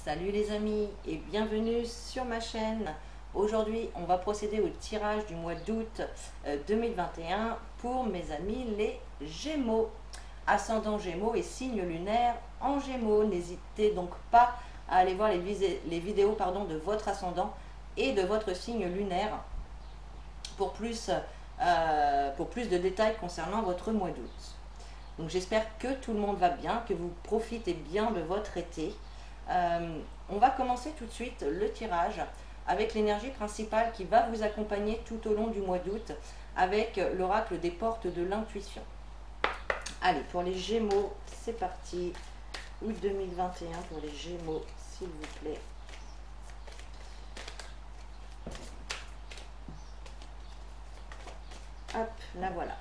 Salut les amis et bienvenue sur ma chaîne. Aujourd'hui, on va procéder au tirage du mois d'août 2021 pour mes amis les Gémeaux. Ascendant Gémeaux et signe lunaire en Gémeaux. N'hésitez donc pas à aller voir les vidéos de votre ascendant et de votre signe lunaire pour plus de détails concernant votre mois d'août. Donc j'espère que tout le monde va bien, que vous profitez bien de votre été. On va commencer tout de suite le tirage avec l'énergie principale qui va vous accompagner tout au long du mois d'août avec l'oracle des portes de l'intuition. Allez, pour les Gémeaux, c'est parti. Août 2021 pour les Gémeaux, s'il vous plaît. Hop, la voilà.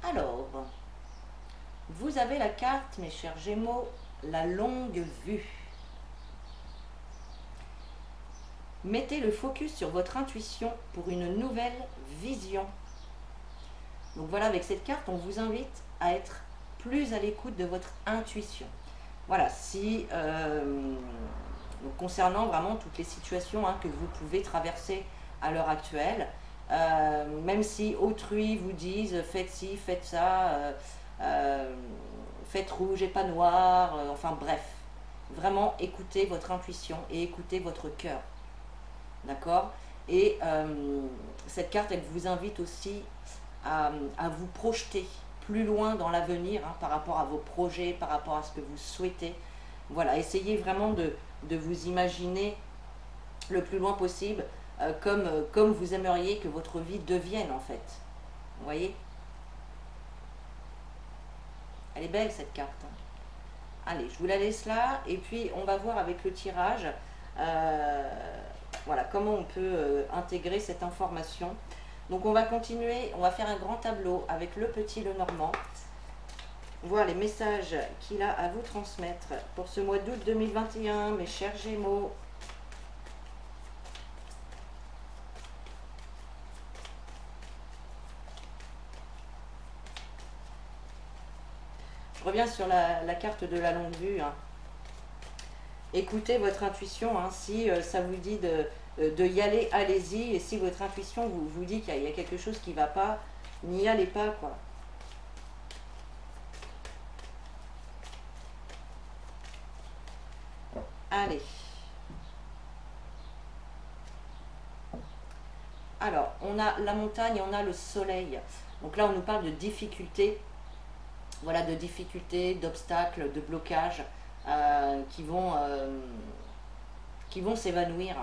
Alors, vous avez la carte, mes chers Gémeaux, la longue vue. Mettez le focus sur votre intuition pour une nouvelle vision. Donc voilà, avec cette carte, on vous invite à être plus à l'écoute de votre intuition. Voilà, si concernant vraiment toutes les situations que vous pouvez traverser à l'heure actuelle, même si autrui vous disent faites ci, faites ça, faites rouge et pas noir, enfin bref, vraiment écoutez votre intuition et écoutez votre cœur, d'accord? Et cette carte, elle vous invite aussi à vous projeter plus loin dans l'avenir, par rapport à vos projets, par rapport à ce que vous souhaitez. Voilà, essayez vraiment de vous imaginer le plus loin possible, comme vous aimeriez que votre vie devienne en fait. Vous voyez? Elle est belle cette carte. Allez, je vous la laisse là et puis on va voir avec le tirage voilà, comment on peut intégrer cette information. Donc on va continuer, on va faire un grand tableau avec le petit Lenormand. Voir les messages qu'il a à vous transmettre pour ce mois d'août 2021, mes chers Gémeaux. Je reviens sur la carte de la longue vue. Écoutez votre intuition, si ça vous dit de y aller, allez-y. Et si votre intuition vous dit qu'il y a quelque chose qui ne va pas, n'y allez pas, quoi. Allez. Alors, on a la montagne, on a le soleil. Donc là, on nous parle de difficultés. Voilà, de difficultés, d'obstacles, de blocages qui vont s'évanouir.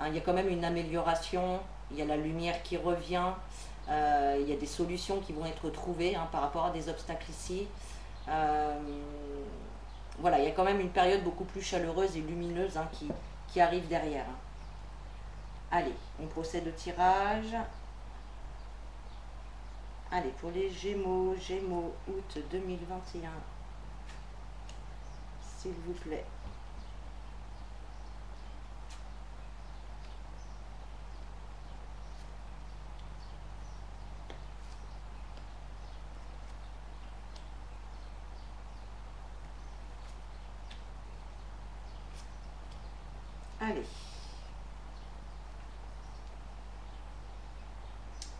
Il y a quand même une amélioration, il y a la lumière qui revient, il y a des solutions qui vont être trouvées par rapport à des obstacles ici. Voilà, il y a quand même une période beaucoup plus chaleureuse et lumineuse qui arrive derrière. Allez, on procède au tirage. Allez, pour les Gémeaux, août 2021, s'il vous plaît. Allez.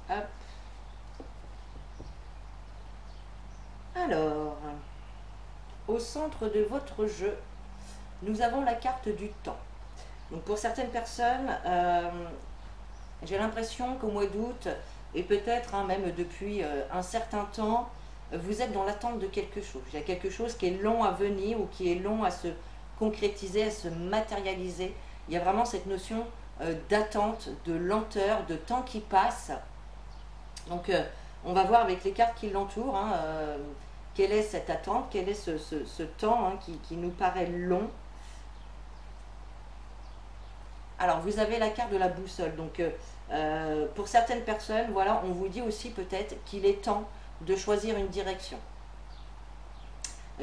Hop. Alors, au centre de votre jeu, nous avons la carte du temps. Donc pour certaines personnes, j'ai l'impression qu'au mois d'août, et peut-être même depuis un certain temps, vous êtes dans l'attente de quelque chose. Il y a quelque chose qui est long à venir ou qui est long à se concrétiser, à se matérialiser. Il y a vraiment cette notion d'attente, de lenteur, de temps qui passe. Donc on va voir avec les cartes qui l'entourent, quelle est cette attente, quel est ce temps qui nous paraît long. Alors vous avez la carte de la boussole, donc pour certaines personnes, voilà, on vous dit aussi peut-être qu'il est temps de choisir une direction.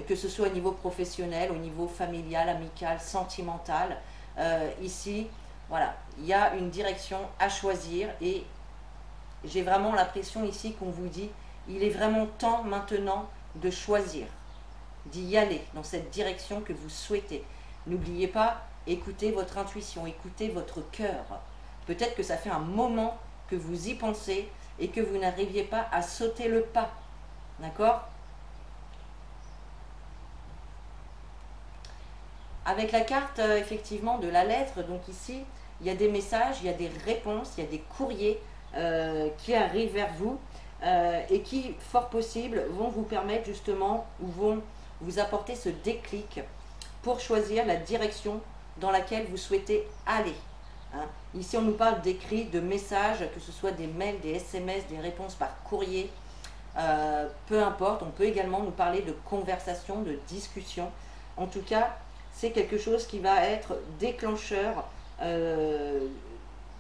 Que ce soit au niveau professionnel, au niveau familial, amical, sentimental. Ici, voilà, il y a une direction à choisir et j'ai vraiment l'impression ici qu'on vous dit, il est vraiment temps maintenant de choisir. d'y aller dans cette direction que vous souhaitez. N'oubliez pas, écoutez votre intuition, écoutez votre cœur. Peut-être que ça fait un moment que vous y pensez et que vous n'arriviez pas à sauter le pas. D'accord? Avec la carte, effectivement, de la lettre, donc ici, il y a des messages, il y a des réponses, il y a des courriers qui arrivent vers vous et qui, fort possible, vont vous permettre justement, ou vont vous apporter ce déclic pour choisir la direction dans laquelle vous souhaitez aller. Hein. Ici, on nous parle d'écrits, de messages, que ce soit des mails, des SMS, des réponses par courrier, peu importe. On peut également nous parler de conversation, de discussion. En tout cas, c'est quelque chose qui va être déclencheur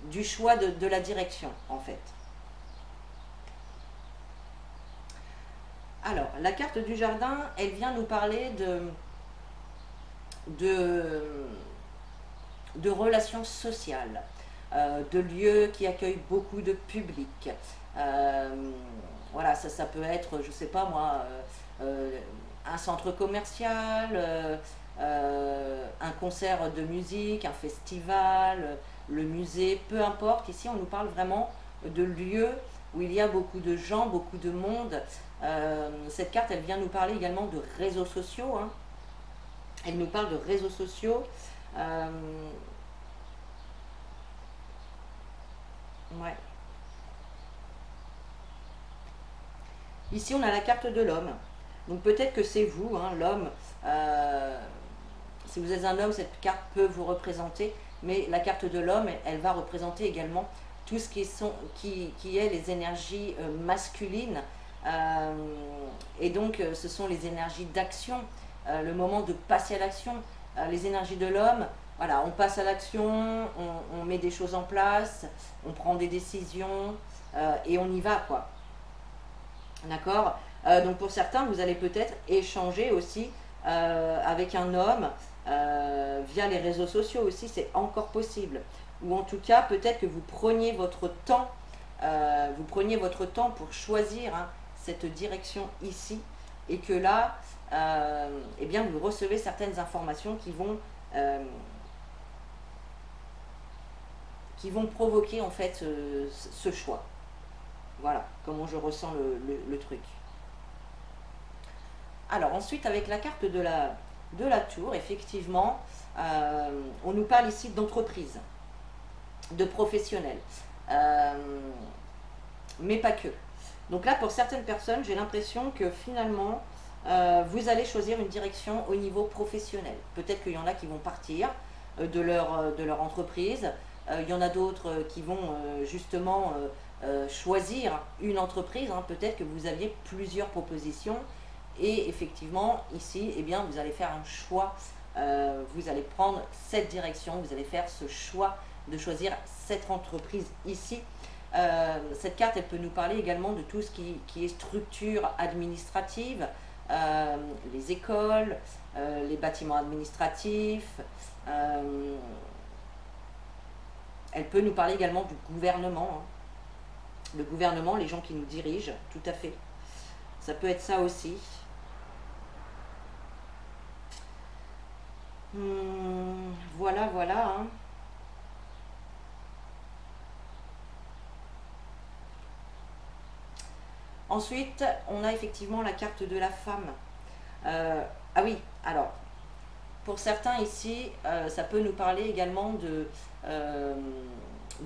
du choix de la direction, en fait. Alors, la carte du jardin, elle vient nous parler de relations sociales, de lieux qui accueillent beaucoup de public. Voilà, ça peut être, je sais pas moi, un centre commercial, un concert de musique, un festival, le musée, peu importe. Ici, on nous parle vraiment de lieux où il y a beaucoup de gens, beaucoup de monde. Cette carte, elle vient nous parler également de réseaux sociaux. Hein. Elle nous parle de réseaux sociaux. Ouais. Ici, on a la carte de l'homme. Donc peut-être que c'est vous, hein, l'homme. Si vous êtes un homme, cette carte peut vous représenter. Mais la carte de l'homme, elle va représenter également tout ce qui est les énergies masculines. Et donc, ce sont les énergies d'action, le moment de passer à l'action. Les énergies de l'homme, voilà, on passe à l'action, on met des choses en place, on prend des décisions et on y va, quoi. D'accord? Donc pour certains, vous allez peut-être échanger aussi avec un homme via les réseaux sociaux aussi, c'est encore possible. Ou en tout cas, peut-être que vous preniez votre temps, pour choisir hein, cette direction ici, et que là, eh bien, vous recevez certaines informations qui vont provoquer en fait ce choix. Voilà comment je ressens le truc. Alors ensuite, avec la carte de la tour, effectivement, on nous parle ici d'entreprise, de professionnels, mais pas que. Donc là, pour certaines personnes, j'ai l'impression que finalement, vous allez choisir une direction au niveau professionnel. Peut-être qu'il y en a qui vont partir de leur entreprise, il y en a d'autres qui vont justement choisir une entreprise. Hein. Peut-être que vous aviez plusieurs propositions et effectivement, ici, eh bien, vous allez faire un choix, vous allez prendre cette direction, vous allez faire ce choix de choisir cette entreprise ici. Cette carte, elle peut nous parler également de tout ce qui est structure administrative, les écoles, les bâtiments administratifs. Elle peut nous parler également du gouvernement. Hein. Le gouvernement, les gens qui nous dirigent, tout à fait. Ça peut être ça aussi. Voilà, voilà. Hein. Ensuite, on a effectivement la carte de la femme. Ah oui, alors, pour certains ici, ça peut nous parler également de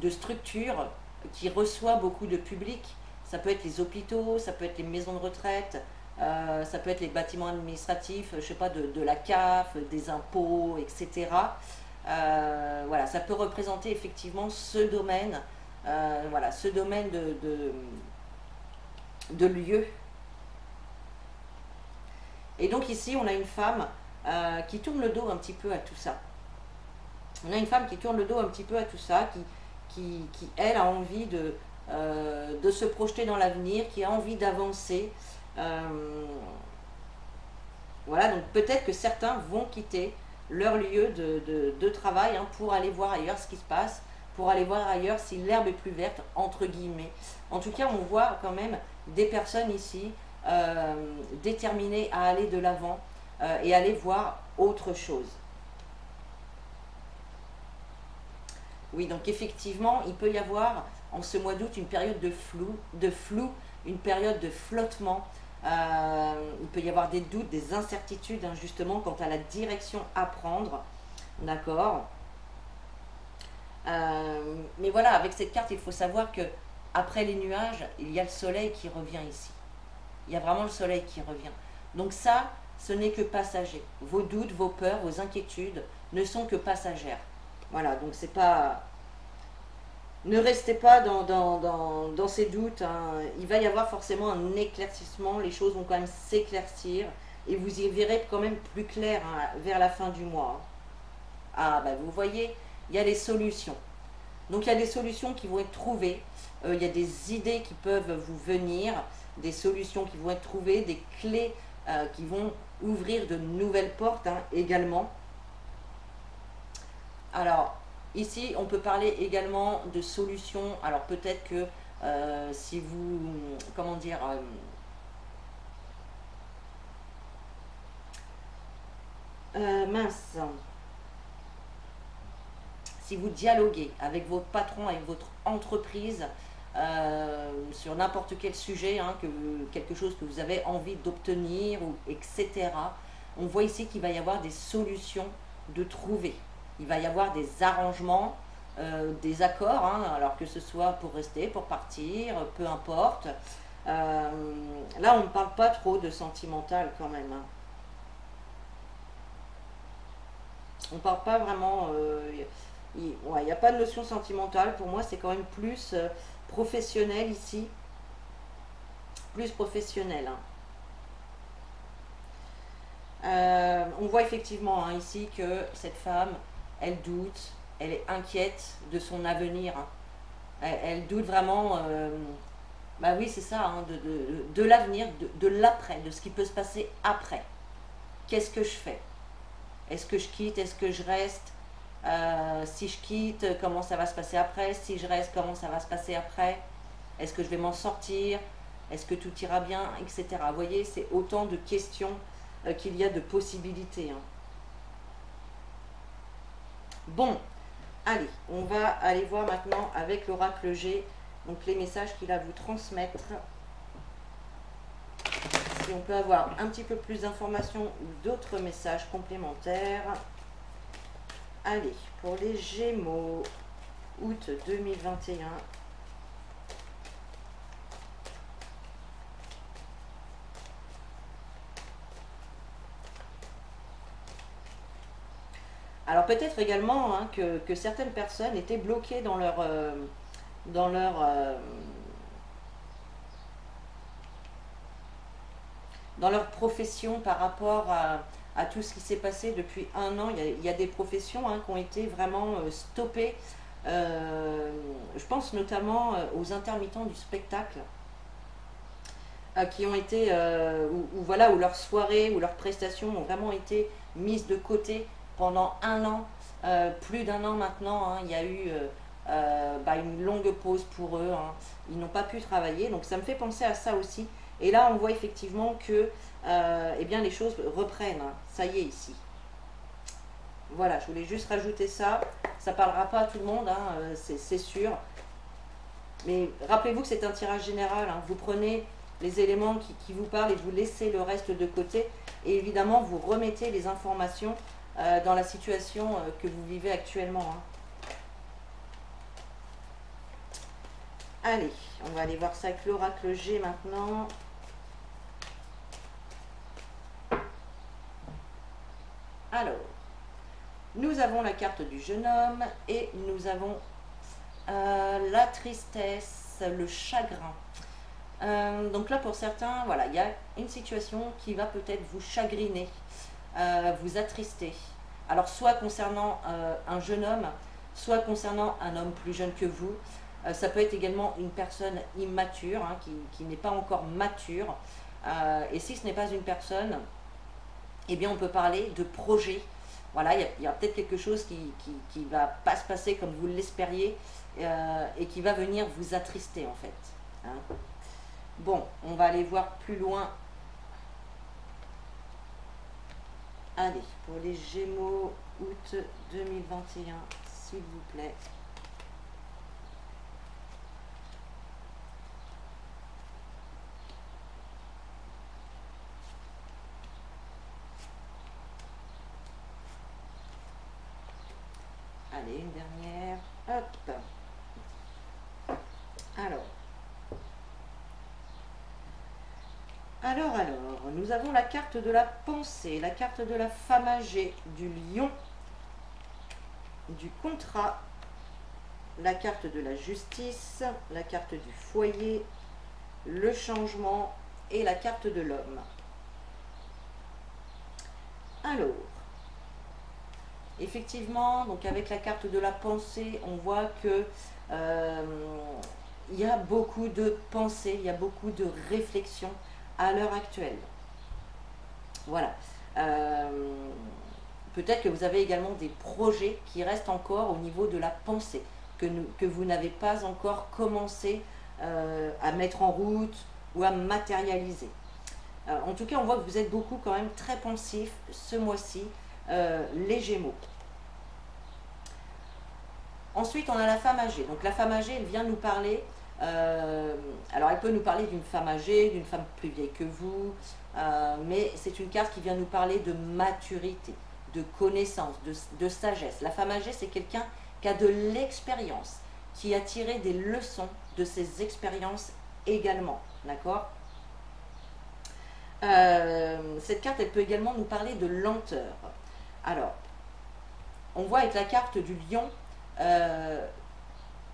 structures qui reçoivent beaucoup de public. Ça peut être les hôpitaux, ça peut être les maisons de retraite, ça peut être les bâtiments administratifs, je sais pas, de la CAF, des impôts, etc. Voilà, ça peut représenter effectivement ce domaine, voilà, ce domaine de lieu. Et donc ici, on a une femme qui tourne le dos un petit peu à tout ça. On a une femme qui tourne le dos un petit peu à tout ça, qui elle, a envie de se projeter dans l'avenir, qui a envie d'avancer. Voilà, donc peut-être que certains vont quitter leur lieu de travail hein, pour aller voir ailleurs ce qui se passe, pour aller voir ailleurs si l'herbe est plus verte, entre guillemets. En tout cas, on voit quand même des personnes ici déterminées à aller de l'avant, et aller voir autre chose. Oui, donc effectivement, il peut y avoir en ce mois d'août une période de flou, une période de flottement. Il peut y avoir des doutes, des incertitudes, hein, justement, quant à la direction à prendre. D'accord. Mais voilà, avec cette carte, il faut savoir que après les nuages, il y a le soleil qui revient ici. Il y a vraiment le soleil qui revient. Donc ça, ce n'est que passager. Vos doutes, vos peurs, vos inquiétudes ne sont que passagères. Voilà, donc c'est pas... Ne restez pas dans ces doutes, hein. Il va y avoir forcément un éclaircissement, les choses vont quand même s'éclaircir et vous y verrez quand même plus clair, hein, vers la fin du mois. Ah, bah vous voyez, il y a les solutions. Donc il y a des solutions qui vont être trouvées, il y a des idées qui peuvent vous venir, des solutions qui vont être trouvées, des clés qui vont ouvrir de nouvelles portes, hein, également. Alors, ici, on peut parler également de solutions. Alors, peut-être que si vous, comment dire, mince, si vous dialoguez avec votre patron, avec votre entreprise, sur n'importe quel sujet, hein, quelque chose que vous avez envie d'obtenir, etc., on voit ici qu'il va y avoir des solutions de trouver. Il va y avoir des arrangements, des accords, hein, alors que ce soit pour rester, pour partir, peu importe. Là, on ne parle pas trop de sentimental quand même, hein. On ne parle pas vraiment... ouais, il n'y a pas de notion sentimentale. Pour moi, c'est quand même plus professionnel ici. Plus professionnel, hein. On voit effectivement, hein, ici que cette femme, elle doute, elle est inquiète de son avenir, hein. Elle doute vraiment, bah oui c'est ça, hein, de l'avenir, de l'après, de ce qui peut se passer après. Qu'est-ce que je fais? Est-ce que je quitte? Est-ce que je reste? Si je quitte, comment ça va se passer après? Si je reste, comment ça va se passer après? Est-ce que je vais m'en sortir? Est-ce que tout ira bien? Etc. Vous voyez, c'est autant de questions qu'il y a de possibilités, hein. Bon, allez, on va aller voir maintenant avec l'oracle G, donc les messages qu'il a à vous transmettre. Si on peut avoir un petit peu plus d'informations ou d'autres messages complémentaires. Allez, pour les Gémeaux, août 2021. Alors peut-être également, hein, que certaines personnes étaient bloquées dans leur, dans leur profession par rapport à tout ce qui s'est passé depuis un an. Il y a des professions, hein, qui ont été vraiment stoppées. Je pense notamment aux intermittents du spectacle, qui ont été, voilà, où leurs soirées ou leurs prestations ont vraiment été mises de côté pendant un an, plus d'un an maintenant, hein. Il y a eu une longue pause pour eux, hein. Ils n'ont pas pu travailler, donc ça me fait penser à ça aussi. Et là, on voit effectivement que eh bien, les choses reprennent, hein. Ça y est ici. Voilà, je voulais juste rajouter ça. Ça ne parlera pas à tout le monde, hein, c'est sûr. Mais rappelez-vous que c'est un tirage général, hein. Vous prenez les éléments qui vous parlent et vous laissez le reste de côté. Et évidemment, vous remettez les informations dans la situation que vous vivez actuellement, hein. Allez, on va aller voir ça avec l'oracle G maintenant. Alors, nous avons la carte du jeune homme et nous avons la tristesse, le chagrin. Donc là, pour certains, voilà, il y a une situation qui va peut-être vous chagriner, vous attrister. Alors, soit concernant un jeune homme, soit concernant un homme plus jeune que vous. Ça peut être également une personne immature, hein, qui n'est pas encore mature. Et si ce n'est pas une personne, eh bien, on peut parler de projet. Voilà, il y a peut-être quelque chose qui va pas se passer comme vous l'espériez, et qui va venir vous attrister, en fait, hein. Bon, on va aller voir plus loin Allez, pour les Gémeaux, août 2021, s'il vous plaît. Allez, une dernière. Hop. Alors, nous avons la carte de la pensée, la carte de la femme âgée, du lion, du contrat, la carte de la justice, la carte du foyer, le changement et la carte de l'homme. Alors, effectivement, donc avec la carte de la pensée, on voit que il y a beaucoup de pensées, il y a beaucoup de réflexions à l'heure actuelle. Voilà. Peut-être que vous avez également des projets qui restent encore au niveau de la pensée, que vous n'avez pas encore commencé à mettre en route ou à matérialiser. En tout cas, on voit que vous êtes beaucoup quand même très pensif ce mois-ci, les Gémeaux. Ensuite, on a la femme âgée. Donc la femme âgée, elle vient nous parler. Alors elle peut nous parler d'une femme âgée, d'une femme plus vieille que vous, mais c'est une carte qui vient nous parler de maturité, de connaissance, de sagesse. La femme âgée, c'est quelqu'un qui a de l'expérience, qui a tiré des leçons de ses expériences également. D'accord ? Cette carte, elle peut également nous parler de lenteur. Alors, on voit avec la carte du lion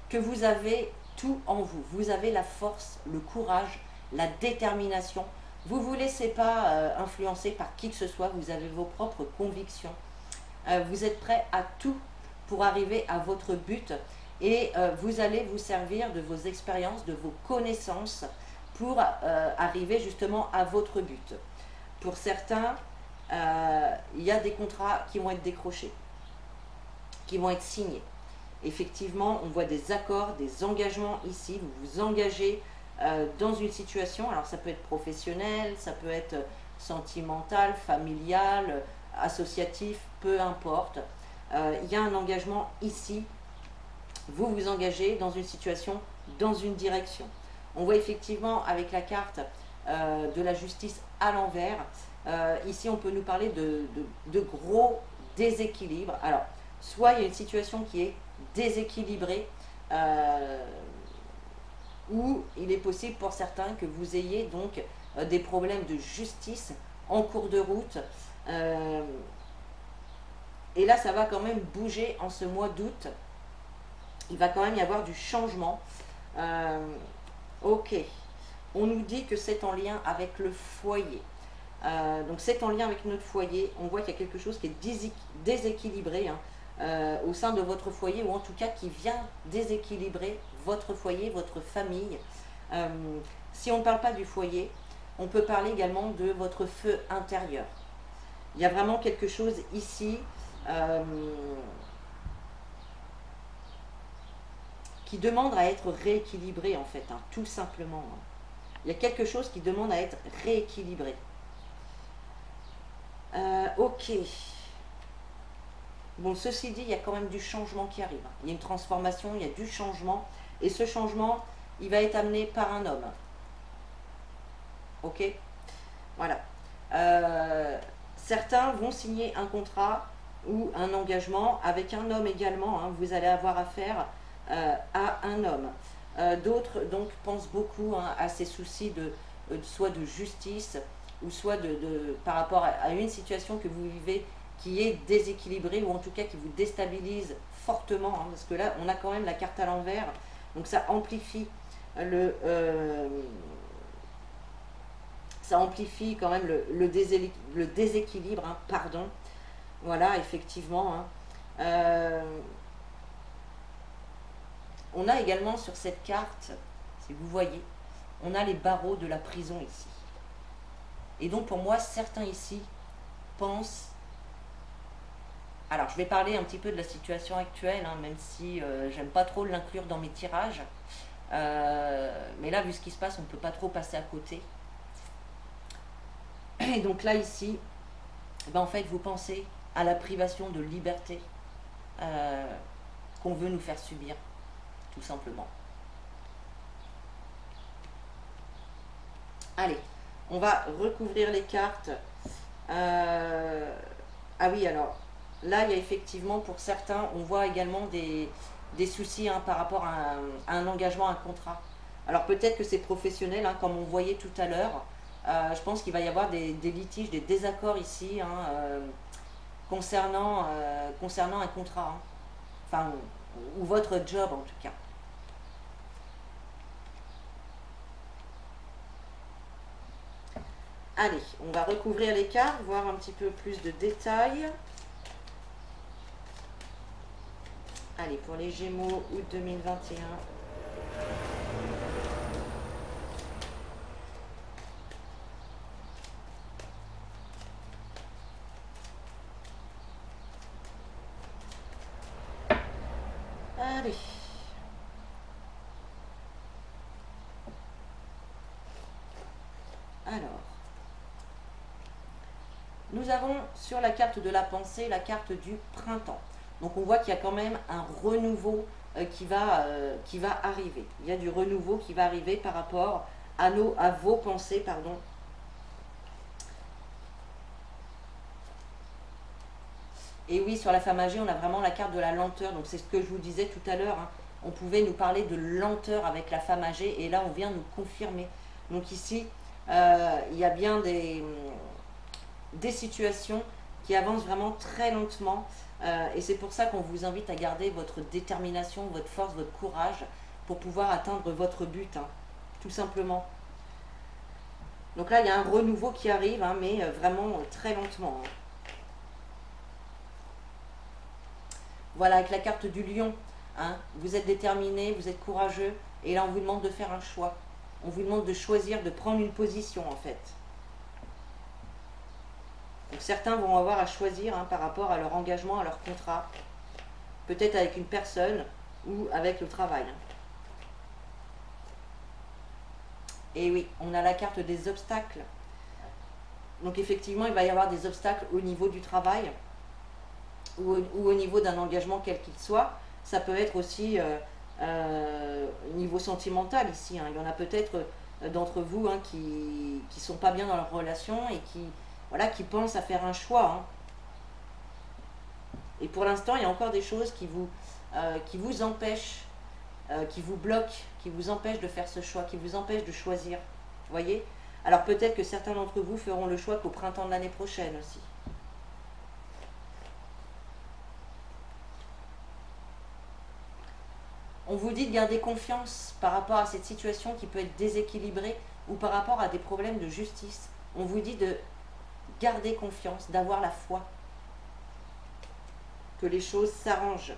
que vous avez tout en vous. Vous avez la force, le courage, la détermination. Vous ne vous laissez pas influencer par qui que ce soit. Vous avez vos propres convictions. Vous êtes prêt à tout pour arriver à votre but. Et vous allez vous servir de vos expériences, de vos connaissances pour arriver justement à votre but. Pour certains, il y a des contrats qui vont être décrochés, qui vont être signés. Effectivement, on voit des accords, des engagements ici. Vous vous engagez dans une situation. Alors ça peut être professionnel, ça peut être sentimental, familial, associatif, peu importe. Il y a un engagement ici. Vous vous engagez dans une situation, dans une direction. On voit effectivement avec la carte de la justice à l'envers. Ici, on peut nous parler de gros déséquilibres. Alors, soit il y a une situation qui est déséquilibrée, où il est possible pour certains que vous ayez donc des problèmes de justice en cours de route. Et là, ça va quand même bouger en ce mois d'août. Il va quand même y avoir du changement. Ok, on nous dit que c'est en lien avec le foyer. Donc c'est en lien avec notre foyer. On voit qu'il y a quelque chose qui est déséquilibré au sein de votre foyer, ou en tout cas qui vient déséquilibrer votre foyer, votre famille. Si on ne parle pas du foyer, on peut parler également de votre feu intérieur. Il y a vraiment quelque chose ici qui demande à être rééquilibré en fait, tout simplement. Il y a quelque chose qui demande à être rééquilibré. Ok. Bon, ceci dit, il y a quand même du changement qui arrive. Il y a une transformation, il y a du changement. Et ce changement, il va être amené par un homme. Ok ? Voilà. Certains vont signer un contrat ou un engagement avec un homme également. Vous allez avoir affaire à un homme. D'autres donc pensent beaucoup à ces soucis soit de justice ou soit par rapport à une situation que vous vivez qui est déséquilibrée, ou en tout cas qui vous déstabilise fortement, parce que là on a quand même la carte à l'envers, donc ça amplifie ça amplifie quand même le déséquilibre, pardon. Voilà, effectivement. On a également sur cette carte, si vous voyez, on a les barreaux de la prison ici. Et donc pour moi, certains ici pensent... Alors je vais parler un petit peu de la situation actuelle, même si j'aime pas trop l'inclure dans mes tirages. Mais là, vu ce qui se passe, on ne peut pas trop passer à côté. Et donc là, ici, ben en fait, vous pensez à la privation de liberté euh, qu'on veut nous faire subir, tout simplement. Allez, on va recouvrir les cartes. Ah oui, alors là, il y a effectivement pour certains, on voit également des soucis hein, par rapport à un engagement, un contrat. Alors peut-être que c'est professionnel, hein, comme on voyait tout à l'heure. Je pense qu'il va y avoir des litiges, des désaccords ici hein, concernant un contrat. Hein. Enfin, ou votre job en tout cas. Allez, on va recouvrir les cartes, voir un petit peu plus de détails. Allez, pour les Gémeaux, août 2021. Allez. Alors, nous avons sur la carte de la pensée la carte du printemps. Donc on voit qu'il y a quand même un renouveau qui va arriver. Il y a du renouveau qui va arriver par rapport à vos pensées, pardon. Et oui, sur la femme âgée, on a vraiment la carte de la lenteur. Donc c'est ce que je vous disais tout à l'heure. Hein. On pouvait nous parler de lenteur avec la femme âgée et là on vient nous confirmer. Donc ici, il y a bien des situations qui avancent vraiment très lentement. Et c'est pour ça qu'on vous invite à garder votre détermination, votre force, votre courage pour pouvoir atteindre votre but, hein, tout simplement. Donc là, il y a un renouveau qui arrive, hein, mais vraiment très lentement. Hein. Voilà, avec la carte du lion, hein, vous êtes déterminé, vous êtes courageux, et là on vous demande de faire un choix. On vous demande de choisir, de prendre une position en fait. Donc certains vont avoir à choisir hein, par rapport à leur engagement, à leur contrat. Peut-être avec une personne ou avec le travail. Et oui, on a la carte des obstacles. Donc effectivement, il va y avoir des obstacles au niveau du travail ou au niveau d'un engagement quel qu'il soit. Ça peut être aussi au niveau sentimental ici. Hein. Il y en a peut-être d'entre vous hein, qui ne sont pas bien dans leur relation et qui pensent à faire un choix. Hein. Et pour l'instant, il y a encore des choses qui vous empêchent, qui vous bloquent, qui vous empêchent de faire ce choix, qui vous empêchent de choisir. Vous voyez ? Alors peut-être que certains d'entre vous feront le choix qu'au printemps de l'année prochaine aussi. On vous dit de garder confiance par rapport à cette situation qui peut être déséquilibrée ou par rapport à des problèmes de justice. On vous dit de garder confiance, d'avoir la foi, que les choses s'arrangent.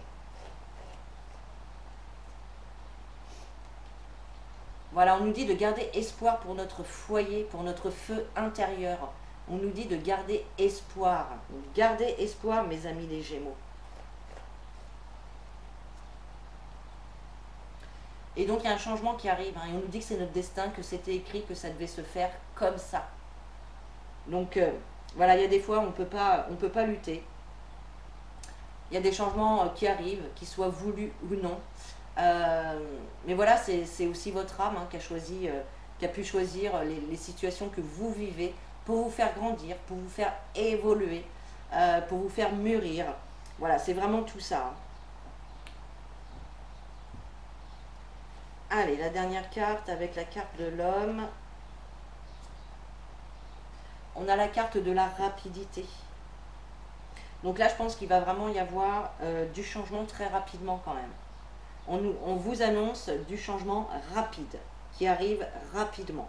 Voilà, on nous dit de garder espoir pour notre foyer, pour notre feu intérieur. On nous dit de garder espoir. Gardez espoir, mes amis les Gémeaux. Et donc il y a un changement qui arrive, hein, et on nous dit que c'est notre destin, que c'était écrit, que ça devait se faire comme ça. Donc voilà, il y a des fois on ne peut pas lutter. Il y a des changements qui arrivent, qu'ils soient voulus ou non. Mais voilà, c'est aussi votre âme hein, qui a pu choisir les situations que vous vivez pour vous faire grandir, pour vous faire évoluer, pour vous faire mûrir. Voilà, c'est vraiment tout ça. Hein. Allez, la dernière carte avec la carte de l'homme. On a la carte de la rapidité. Donc là, je pense qu'il va vraiment y avoir du changement très rapidement quand même. On vous annonce du changement rapide, qui arrive rapidement.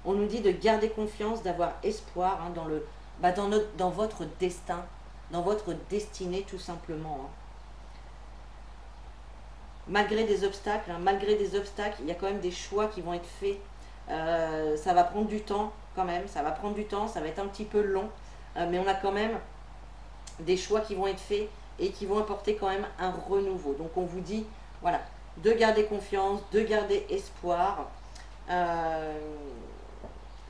On nous dit de garder confiance, d'avoir espoir hein, dans votre destin, dans votre destinée tout simplement. Hein. Malgré des obstacles, il y a quand même des choix qui vont être faits. Ça va prendre du temps quand même, ça va être un petit peu long, mais on a quand même des choix qui vont être faits et qui vont apporter quand même un renouveau. Donc on vous dit, voilà, de garder confiance, de garder espoir.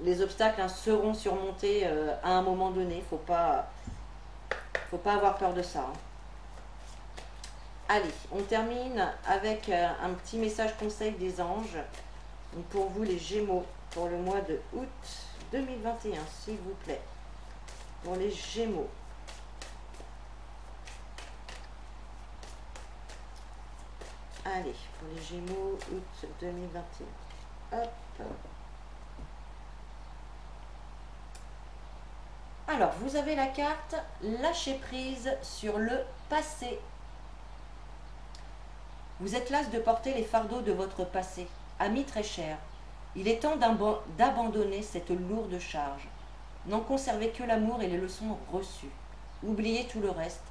Les obstacles hein, seront surmontés à un moment donné. Faut pas Faut pas avoir peur de ça, hein. Allez, on termine avec un petit message conseil des anges. Donc pour vous les Gémeaux, pour le mois de août 2021, s'il vous plaît. Pour les Gémeaux. Allez, pour les Gémeaux, août 2021. Hop. Alors, vous avez la carte lâcher prise sur le passé. Vous êtes las de porter les fardeaux de votre passé, ami très cher. Il est temps d'abandonner cette lourde charge. N'en conservez que l'amour et les leçons reçues. Oubliez tout le reste.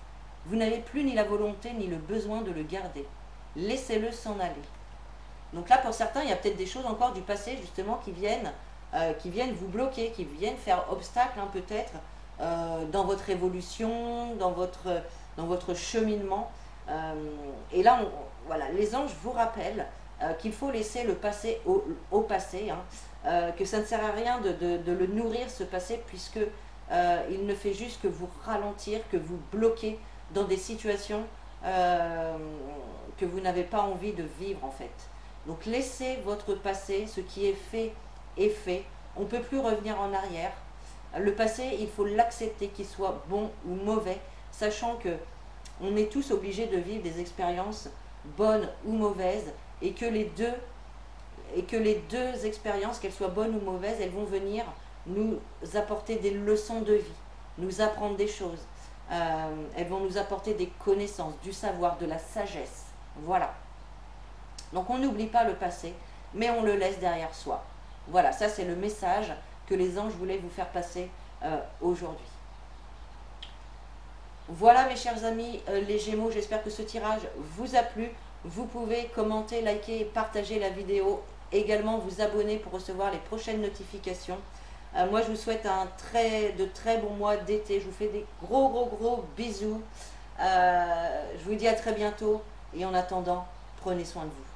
Vous n'avez plus ni la volonté ni le besoin de le garder. Laissez-le s'en aller. Donc là, pour certains, il y a peut-être des choses encore du passé, justement, qui viennent vous bloquer, qui viennent faire obstacle, hein, peut-être, dans votre évolution, dans votre cheminement. Et là, voilà, les anges vous rappellent qu'il faut laisser le passé au passé, hein, que ça ne sert à rien de le nourrir, ce passé, puisque il ne fait juste que vous ralentir, que vous bloquer dans des situations que vous n'avez pas envie de vivre, en fait. Donc laissez votre passé, ce qui est fait est fait. On ne peut plus revenir en arrière. Le passé, il faut l'accepter, qu'il soit bon ou mauvais, sachant que on est tous obligés de vivre des expériences bonnes ou mauvaises, et que les deux expériences, qu'elles soient bonnes ou mauvaises, elles vont venir nous apporter des leçons de vie, nous apprendre des choses. Elles vont nous apporter des connaissances, du savoir, de la sagesse. Voilà. Donc on n'oublie pas le passé, mais on le laisse derrière soi. Voilà, ça c'est le message que les anges voulaient vous faire passer aujourd'hui. Voilà mes chers amis, les Gémeaux, j'espère que ce tirage vous a plu. Vous pouvez commenter, liker et partager la vidéo. Également vous abonner pour recevoir les prochaines notifications. Moi je vous souhaite de très bons mois d'été. Je vous fais des gros bisous. Je vous dis à très bientôt et en attendant, prenez soin de vous.